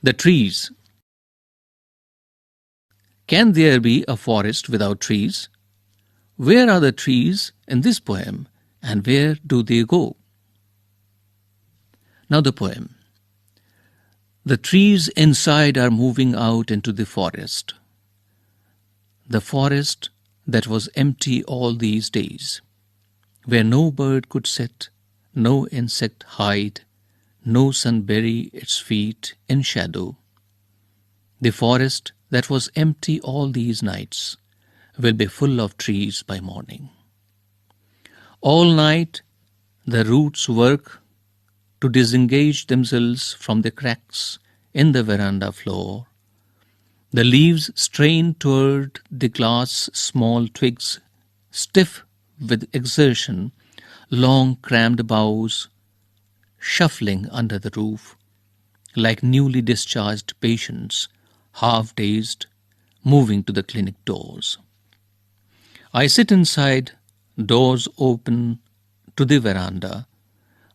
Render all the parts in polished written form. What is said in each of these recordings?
The trees. Can there be a forest without trees? Where are the trees in this poem, and where do they go? Now the poem. The trees inside are moving out into the forest. The forest that was empty all these days, where no bird could sit, no insect hide, no sun bury its feet in shadow. The forest that was empty all these nights will be full of trees by morning. All night the roots work to disengage themselves from the cracks in the veranda floor. The leaves strain toward the glass small twigs, stiff with exertion, long crammed boughs, shuffling under the roof, like newly discharged patients, half-dazed, moving to the clinic doors. I sit inside, doors open to the veranda,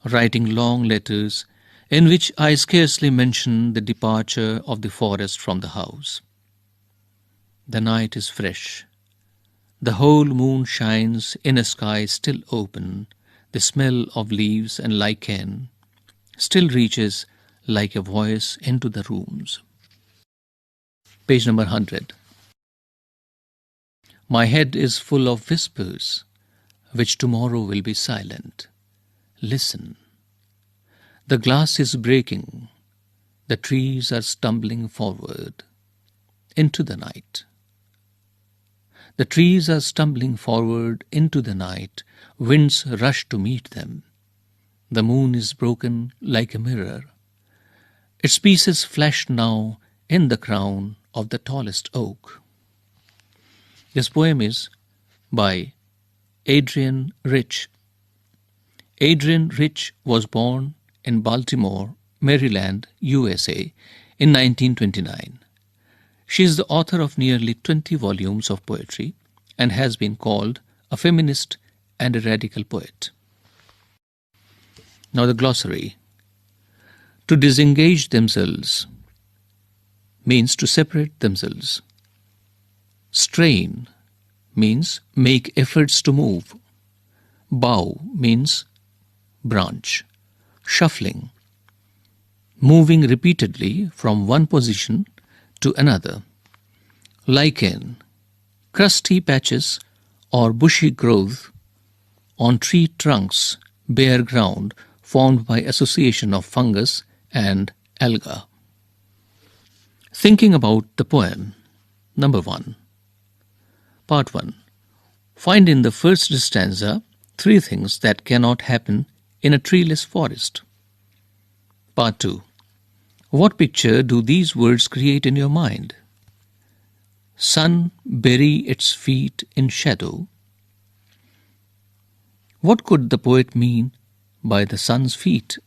writing long letters in which I scarcely mention the departure of the forest from the house. The night is fresh. The whole moon shines in a sky still open. The smell of leaves and lichen still reaches like a voice into the rooms. Page number 100. My head is full of whispers, which tomorrow will be silent. Listen. The glass is breaking. The trees are stumbling forward into the night. The trees are stumbling forward into the night. Winds rush to meet them. The moon is broken like a mirror. Its pieces flash now in the crown of the tallest oak. This poem is by Adrienne Rich. Adrienne Rich was born in Baltimore, Maryland, USA in 1929. She is the author of nearly 20 volumes of poetry and has been called a feminist and a radical poet. Now the glossary. To disengage themselves means to separate themselves. Strain means make efforts to move. Bough means branch. Shuffling, moving repeatedly from one position to another. Lichen, crusty patches or bushy growth on tree trunks, bare ground formed by association of fungus and alga. Thinking about the poem. Number 1. Part 1. Find in the first stanza 3 things that cannot happen in a treeless forest. Part 2. What picture do these words create in your mind? Sun bury its feet in shadow. What could the poet mean by the sun's feet?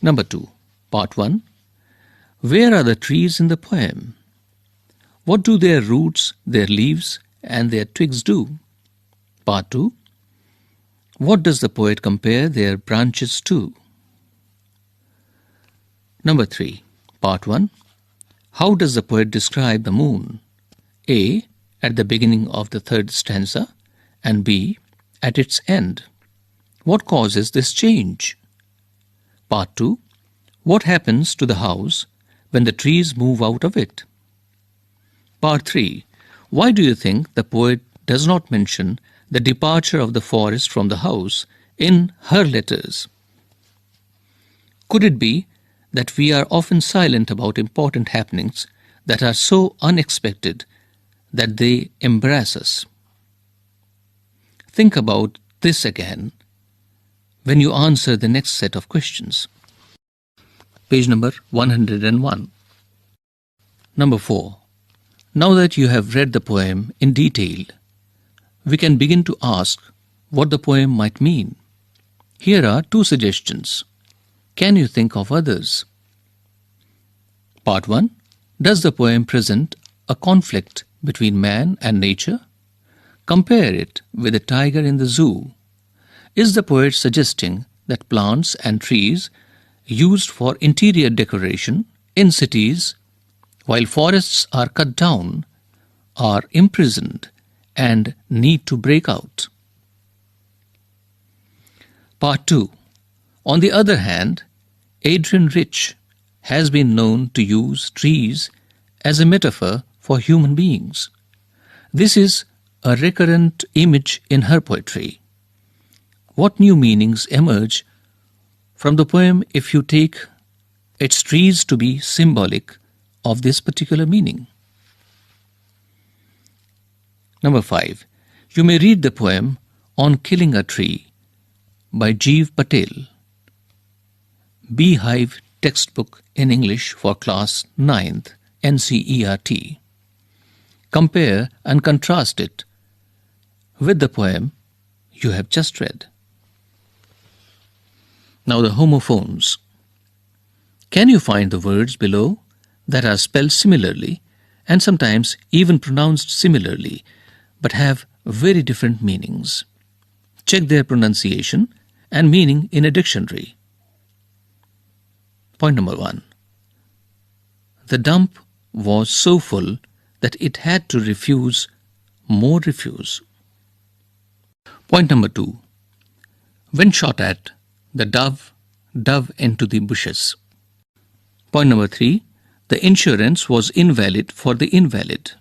Number 2. Part 1. Where are the trees in the poem? What do their roots, their leaves, and their twigs do? Part 2. What does the poet compare their branches to? Number 3. Part 1. How does the poet describe the moon? A. At the beginning of the 3rd stanza, and B. At its end. What causes this change? Part 2. What happens to the house when the trees move out of it? Part 3. Why do you think the poet does not mention the departure of the forest from the house in her letters? Could it be that we are often silent about important happenings that are so unexpected that they embarrass us? Think about this again when you answer the next set of questions. Page number 101. Number 4. Now that you have read the poem in detail, we can begin to ask what the poem might mean. Here are 2 suggestions. Can you think of others? Part 1. Does the poem present a conflict between man and nature? Compare it with a tiger in the zoo. Is the poet suggesting that plants and trees used for interior decoration in cities, while forests are cut down, are imprisoned and need to break out. Part 2. On the other hand, Adrienne Rich has been known to use trees as a metaphor for human beings. This is a recurrent image in her poetry. What new meanings emerge from the poem if you take its trees to be symbolic of this particular meaning? Number 5. You may read the poem On Killing a Tree by Jeev Patel, Beehive textbook in English for class 9th, NCERT. Compare and contrast it with the poem you have just read. Now the homophones. Can you find the words below that are spelled similarly and sometimes even pronounced similarly but have very different meanings? Check their pronunciation and meaning in a dictionary. Point number 1. The dump was so full that it had to refuse more refuse. Point number 2. When shot at, the dove dove into the bushes. Point number 3. The insurance was invalid for the invalid.